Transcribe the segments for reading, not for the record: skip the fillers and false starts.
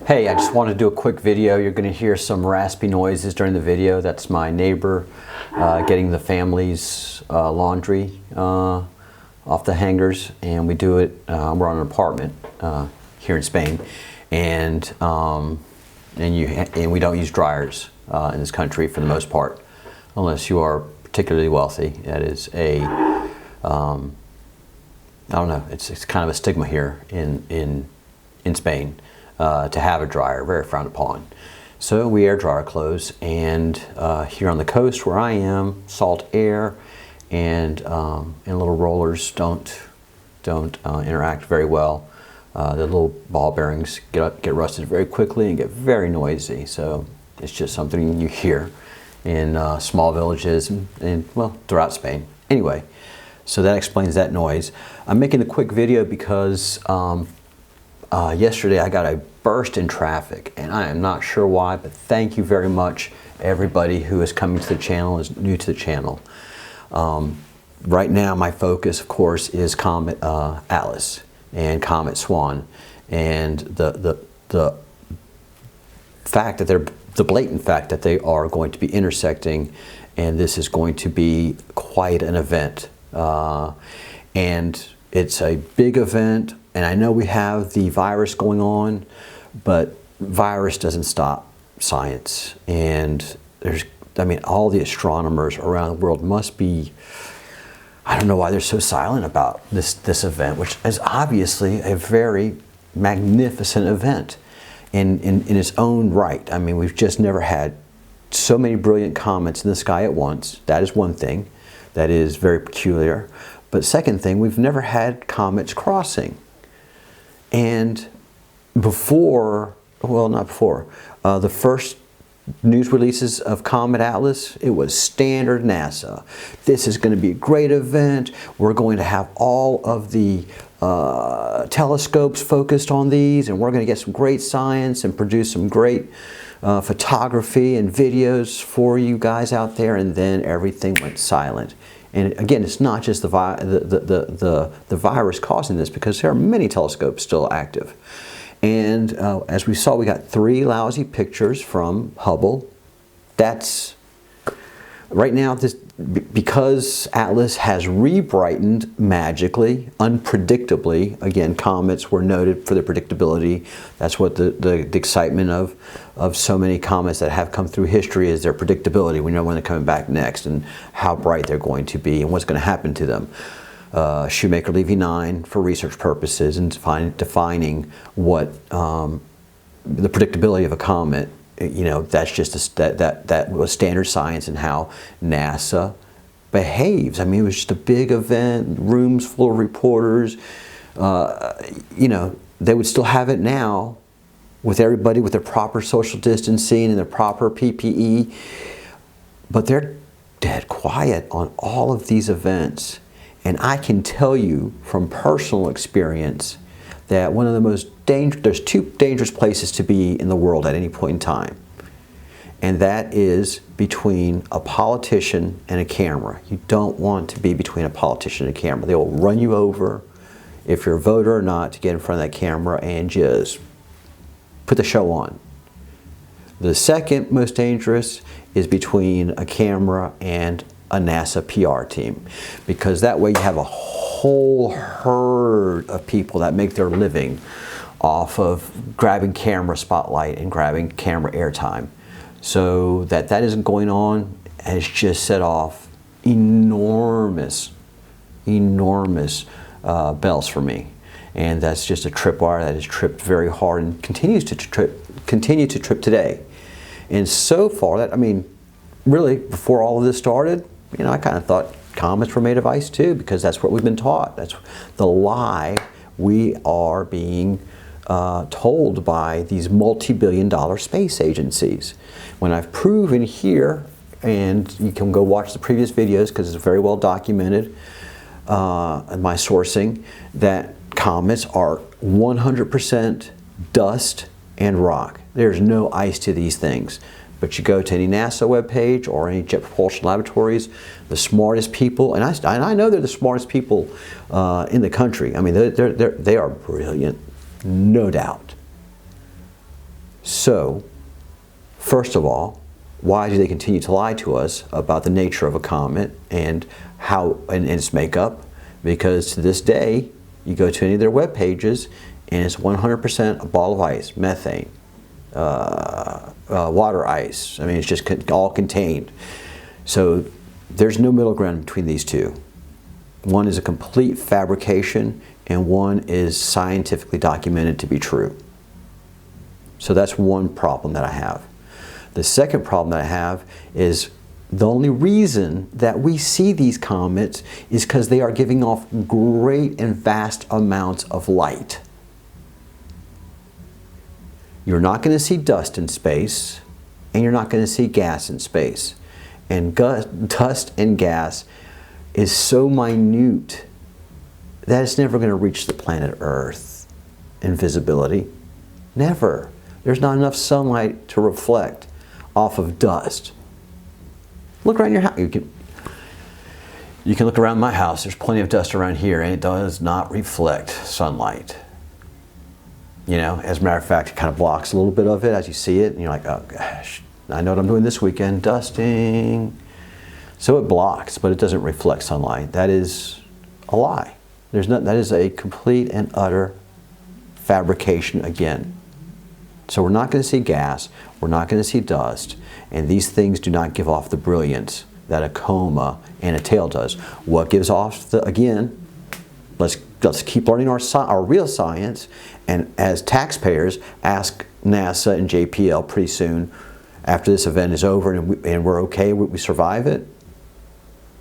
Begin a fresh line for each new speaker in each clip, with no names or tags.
Hey, I just wanted to do a quick video. You're going to hear some raspy noises during the video. That's my neighbor getting the family's laundry off the hangers, and we do it. We're on an apartment here in Spain, and we don't use dryers in this country for the most part, unless you are particularly wealthy. That is a I don't know. It's kind of a stigma here in Spain. To have a dryer, very frowned upon. So we air dry our clothes, and here on the coast where I am, salt air and little rollers don't interact very well. The little ball bearings get rusted very quickly and get very noisy. So it's just something you hear in small villages and well, throughout Spain. Anyway, so that explains that noise. I'm making a quick video because yesterday I got a burst in traffic, and I am not sure why, but thank you very much everybody who is coming to the channel, is new to the channel. Right now my focus of course is Comet Atlas and Comet Swan, and the fact that the blatant fact that they are going to be intersecting, and this is going to be quite an event, and it's a big event. And I know we have the virus going on, but virus doesn't stop science. And all the astronomers around the world must be, I don't know why they're so silent about this event, which is obviously a very magnificent event in its own right. I mean, we've just never had so many brilliant comets in the sky at once. That is one thing that is very peculiar. But second thing, we've never had comets crossing. And before, well, not before, the first news releases of Comet Atlas, it was standard NASA. This is going to be a great event. We're going to have all of the telescopes focused on these, and we're going to get some great science and produce some great photography and videos for you guys out there. And then everything went silent. And again, it's not just the virus causing this, because there are many telescopes still active. And as we saw, we got 3 lousy pictures from Hubble. That's right now, because Atlas has re-brightened magically, unpredictably. Again, comets were noted for their predictability. That's what the excitement of so many comets that have come through history is their predictability. We know when they're coming back next and how bright they're going to be and what's going to happen to them. Shoemaker-Levy 9 for research purposes and defining what the predictability of a comet. You know, that's just that was standard science and how NASA behaves. I mean, it was just a big event, rooms full of reporters. You know, they would still have it now with everybody with their proper social distancing and their proper PPE, but they're dead quiet on all of these events. And I can tell you from personal experience that one of the most dangerous, there's 2 dangerous places to be in the world at any point in time. And that is between a politician and a camera. You don't want to be between a politician and a camera. They will run you over, if you're a voter or not, to get in front of that camera and just put the show on. The second most dangerous is between a camera and a NASA PR team, because that way you have a whole herd of people that make their living off of grabbing camera spotlight and grabbing camera airtime. So that isn't going on has just set off enormous bells for me. And that's just a tripwire that has tripped very hard and continues to continue to trip today. And so far, that, I mean, really, before all of this started, you know, I kind of thought comets were made of ice too, because that's what we've been taught. That's the lie we are being told by these multi-billion-dollar space agencies. When I've proven here, and you can go watch the previous videos because it's very well documented in my sourcing, that comets are 100% dust and rock. There's no ice to these things. But you go to any NASA webpage or any Jet Propulsion Laboratories, the smartest people, and I know they're the smartest people in the country. I mean, they are brilliant, no doubt. So, first of all, why do they continue to lie to us about the nature of a comet and how and its makeup? Because to this day, you go to any of their web pages and it's 100% a ball of ice, methane, water ice. I mean, it's just all contained. So there's no middle ground between these two. One is a complete fabrication and one is scientifically documented to be true. So that's one problem that I have. The second problem that I have is the only reason that we see these comets is because they are giving off great and vast amounts of light. You're not going to see dust in space, and you're not going to see gas in space. And dust and gas is so minute that it's never going to reach the planet Earth in visibility. Never. There's not enough sunlight to reflect off of dust. Look around your house. You can look around my house. There's plenty of dust around here, and it does not reflect sunlight. You know, as a matter of fact, it kind of blocks a little bit of it as you see it, and you're like, oh gosh, I know what I'm doing this weekend, dusting. So it blocks, but it doesn't reflect sunlight. That is a lie. That is a complete and utter fabrication again. So we're not going to see gas, we're not going to see dust, and these things do not give off the brilliance that a coma and a tail does. What gives off again, let's keep learning our real science, and as taxpayers, ask NASA and JPL pretty soon, after this event is over and we're okay, we survive it.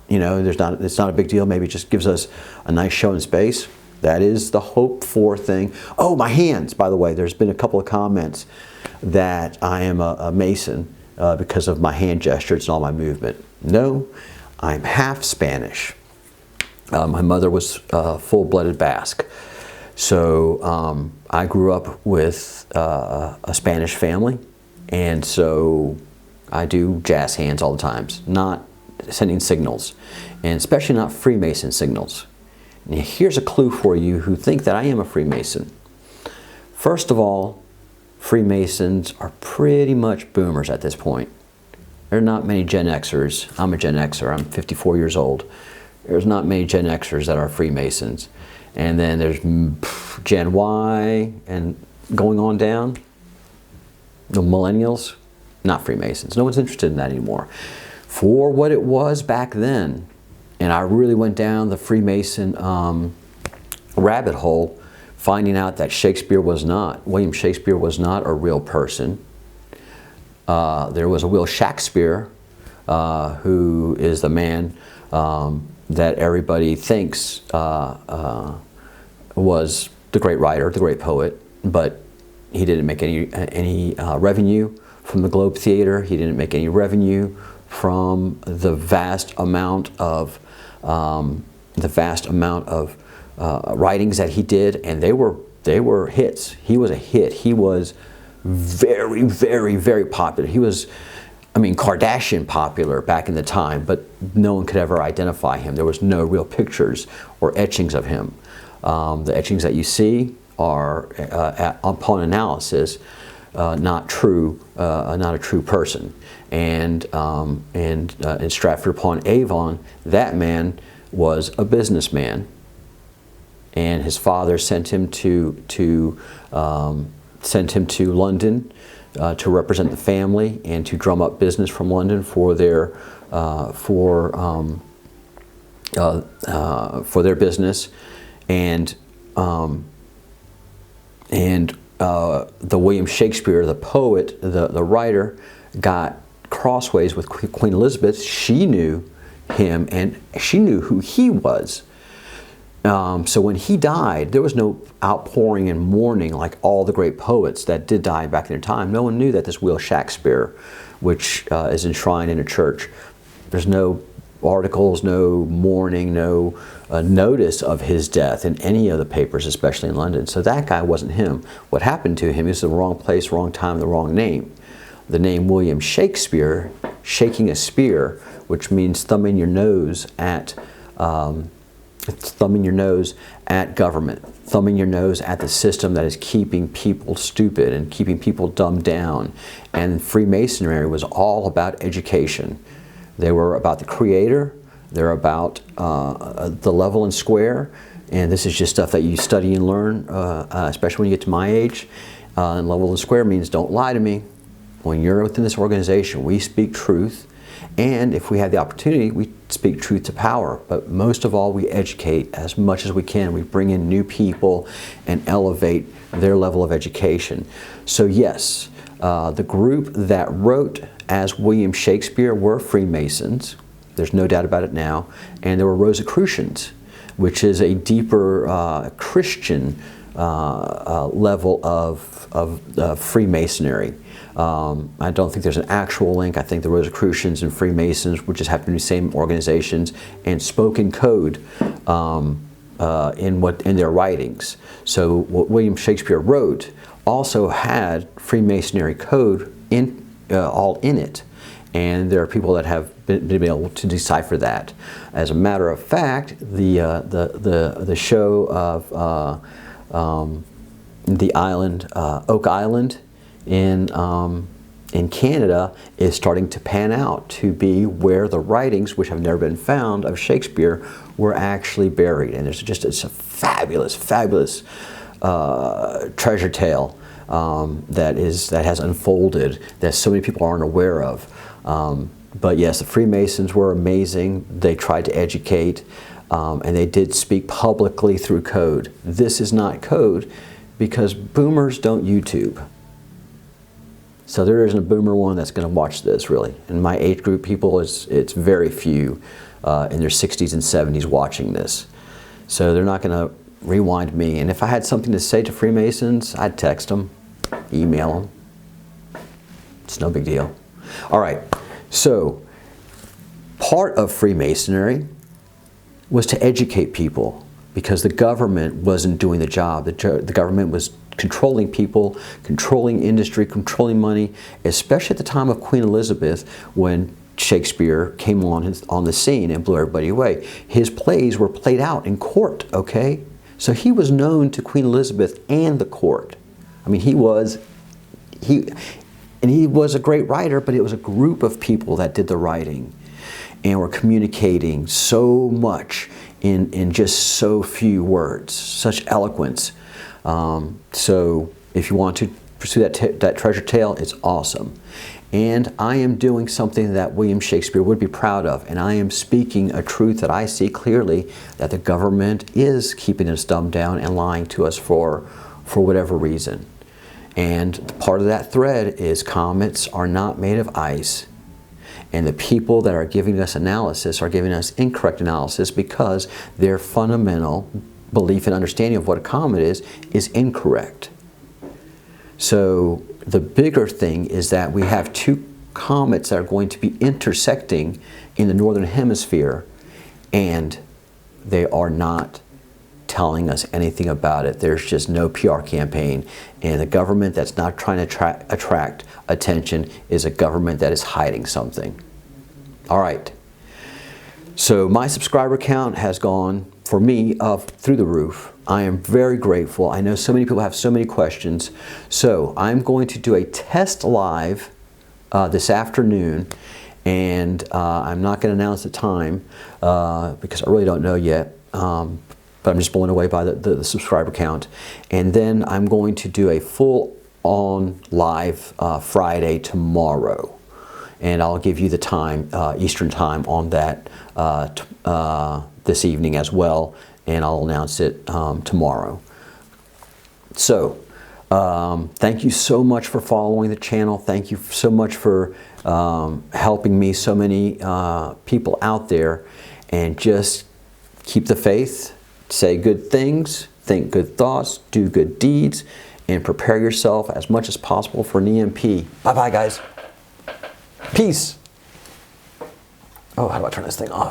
You know, it's not a big deal, maybe it just gives us a nice show in space. That is the hope for thing. Oh, my hands, by the way, there's been a couple of comments that I am a Mason because of my hand gestures and all my movement. No, I'm half Spanish. My mother was full-blooded Basque. So I grew up with a Spanish family, and so I do jazz hands all the time, not sending signals, and especially not Freemason signals. Now, here's a clue for you who think that I am a Freemason. First of all, Freemasons are pretty much boomers at this point. There are not many Gen Xers. I'm a Gen Xer. I'm 54 years old. There's not many Gen Xers that are Freemasons. And then there's Gen Y and going on down. The millennials, not Freemasons. No one's interested in that anymore. For what it was back then, and I really went down the Freemason rabbit hole, finding out that William Shakespeare was not a real person. There was a Will Shakespeare, who is the man that everybody thinks was the great writer, the great poet, but he didn't make any revenue from the Globe Theater. He didn't make any revenue from the vast amount of writings that he did, and they were hits. He was a hit. He was very, very, very popular. He was, I mean, Kardashian popular back in the time, but no one could ever identify him. There was no real pictures or etchings of him. The etchings that you see are, upon analysis, not a true person. And in Stratford-upon-Avon, that man was a businessman, and his father sent him to London to represent the family and to drum up business from London for their business, and the William Shakespeare, the poet, the writer, got crossways with Queen Elizabeth. She knew him, and she knew who he was. So when he died, there was no outpouring and mourning like all the great poets that did die back in their time. No one knew that this Will Shakespeare, which is enshrined in a church, there's no articles, no mourning, no notice of his death in any of the papers, especially in London. So that guy wasn't him. What happened to him is the wrong place, wrong time, the wrong name. The name William It's thumbing your nose at government, thumbing your nose at the system that is keeping people stupid and keeping people dumbed down. And Freemasonry was all about education. They were about the creator, they're about the level and square, and this is just stuff that you study and learn, especially when you get to my age. And level and square means don't lie to me. When you're within this organization, we speak truth. And if we have the opportunity, we speak truth to power. But most of all, we educate as much as we can. We bring in new people and elevate their level of education. So yes, the group that wrote as William Shakespeare were Freemasons. There's no doubt about it now. And there were Rosicrucians, which is a deeper Christian level of Freemasonry. I don't think there's an actual link. I think the Rosicrucians and Freemasons would just happen to be the same organizations and spoke in code in their writings. So what William Shakespeare wrote also had Freemasonry code all in it. And there are people that have been able to decipher that. As a matter of fact, the show of the island, Oak Island in Canada, is starting to pan out to be where the writings, which have never been found, of Shakespeare were actually buried. And it's a fabulous, fabulous treasure tale that has unfolded that so many people aren't aware of. But yes, the Freemasons were amazing. They tried to educate, and they did speak publicly through code. This is not code because boomers don't YouTube. So there isn't a boomer one that's going to watch this, really. In my age group, people, it's very few in their 60s and 70s watching this. So they're not going to rewind me. And if I had something to say to Freemasons, I'd text them, email them. It's no big deal. All right, so part of Freemasonry was to educate people because the government wasn't doing the job. The government was controlling people, controlling industry, controlling money, especially at the time of Queen Elizabeth when Shakespeare came on the scene and blew everybody away. His plays were played out in court, okay? So he was known to Queen Elizabeth and the court. I mean, he was a great writer, but it was a group of people that did the writing and were communicating so much in just so few words, such eloquence. So if you want to pursue that treasure tale, it's awesome. And I am doing something that William Shakespeare would be proud of, and I am speaking a truth that I see clearly, that the government is keeping us dumbed down and lying to us for whatever reason. And part of that thread is comets are not made of ice. And the people that are giving us analysis are giving us incorrect analysis because their fundamental belief and understanding of what a comet is incorrect. So the bigger thing is that we have two comets that are going to be intersecting in the northern hemisphere, and they are not telling us anything about it. There's just no PR campaign, and the government that's not trying to attract attention is a government that is hiding something. All right, so my subscriber count has gone, for me, up through the roof. I am very grateful. I know so many people have so many questions, so I'm going to do a test live this afternoon, and I'm not going to announce the time because I really don't know yet. But I'm just blown away by the subscriber count. And then I'm going to do a full-on live Friday tomorrow. And I'll give you the time, Eastern time, on that this evening as well. And I'll announce it tomorrow. So, thank you so much for following the channel. Thank you so much for helping me, so many people out there. And just keep the faith. Say good things, think good thoughts, do good deeds, and prepare yourself as much as possible for an EMP. Bye-bye, guys. Peace. Oh, how do I turn this thing off?